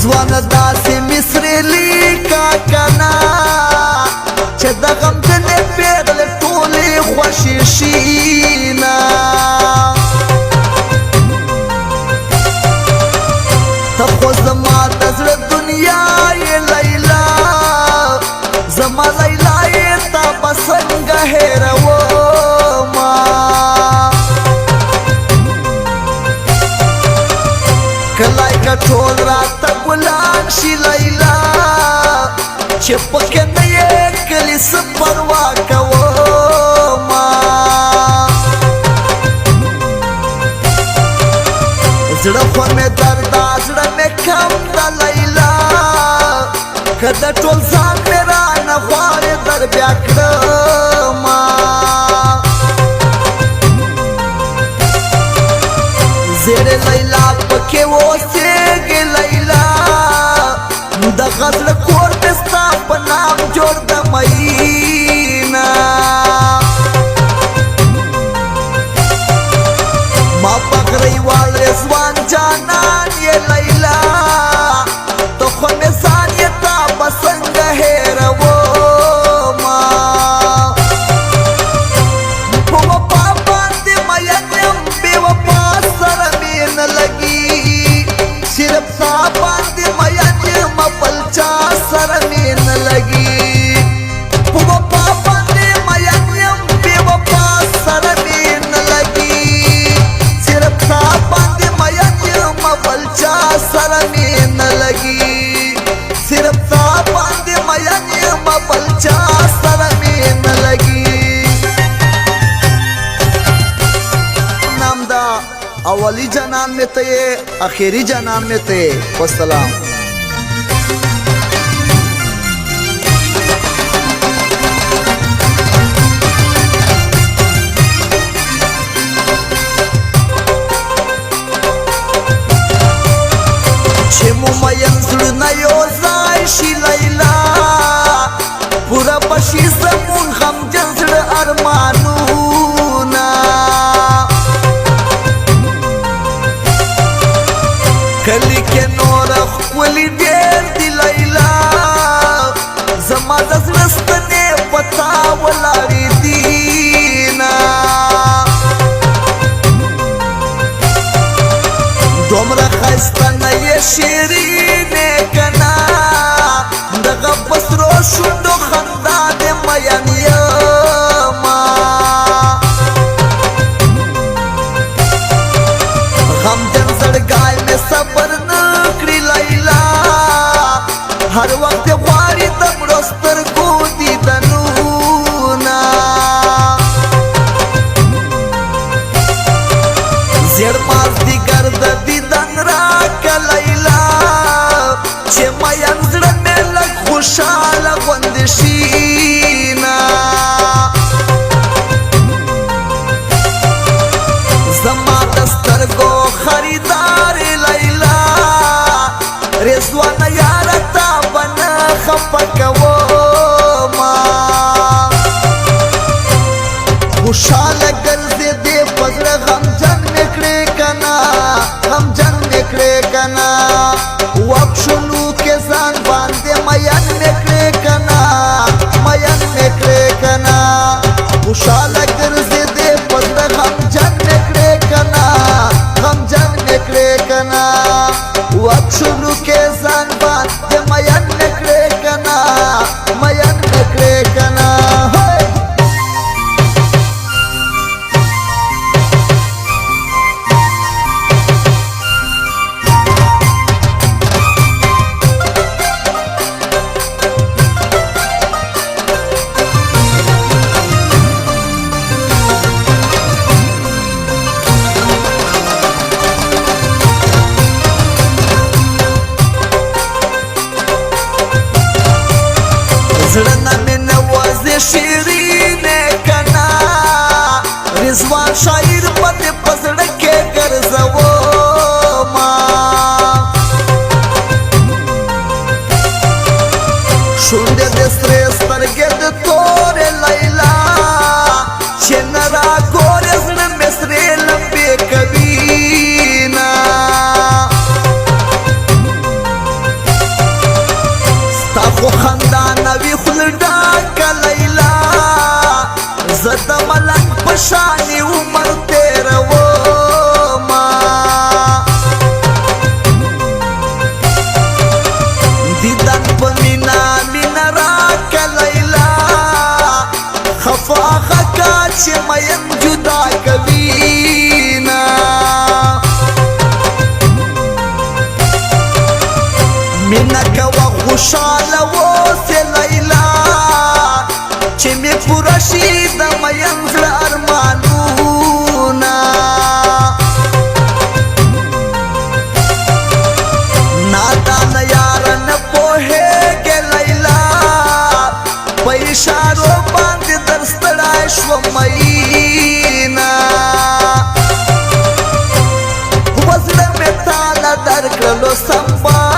رضوان داسې مصري لیکه کنه چې د غمجنې پیغلې ټولې خوښې شي نه ته خو زما د زړه دنیا یې لیلا زما لیلا یې تا به څنګه هېرومه کلای که ټول راته ګلان شي لیلا چې پکې نه یې کلي څه پروا کومه زړه خو مې درده زړه مې کم ده لیلا که د ټول ځان مې رانه غواړې در بیا کړمه زیرې لیلا پکې اوسېږې لیلا دغه زړه کور مې ستا په نام جوړ د مینه ما په غریوال رضوان جانان یې لیلا ته خو مې ځان یې تا به څنګه هېرومه په وفا باندې مین یم بې وفا سره مې نه لګي صرف تا باندې مین یم بل چا سره مې نه لګي په وفا باندې مین یم بې وفا سره مې نه لګي صرف تا باندې مین یم بل چا سره مې نه لګي صرف تا باندې مین یم بل چا سره مې نه لګي نام دا اولی جنان میں تے آخری جنان میں تے والسلام چې مو مین زړونه یو ځای شي لیلا پوره بشي زمون غمجن زړه ارمانونه کلی کې نور ښکلي ډېر دي لیلا زما د زړه ستنې په تا ولاړې دي نه دومره ښایسته نه یې شیرینې که نه دغه په سرو شونډو خندا دې مین یمه غمجن زړګی مې صبر نه کړي لیلا هر وخت یې غواړي د مړو سترګو دیدنونه زیړ مازدیګر د دیدن راکه لیلا چې مین زړه مې لږ خوشحاله غوندې شي نه زما د سترګو خریدار لیلا رضوان یاره تا به نه خفه کومه خوشحاله ګرځېدې په زړه غمجن مې کړې که نه غمجن مې کړې که نه وکشلو کې ځان باندې مین مې کړې که نه مین مې کړې که نه خوشحاله ګرځېدې په زړه غمجن مې کړې که نه غمجن مې کړې که نه وکشلو کې ځان باندې مین مې کړې که نه مین مې کړې که نه زړه نه مې نوازې شیرینې که نه رضوان شاعر به دې په زړه کې ګرځومه شونډې دې سرې سترګې د تورې لیلا چې نه راګورې زړه مې سرې لمبې کوي نه چې مین جدا کوینا مینا کوا خوشاله اوسې لیلا چې مې پوره شي د مین زړه ارمانونه نادان یار نه پوهېږې لیلا په اشارو باندې در ستړی شوم مینا و زړه مې تاله درکړلو سمبال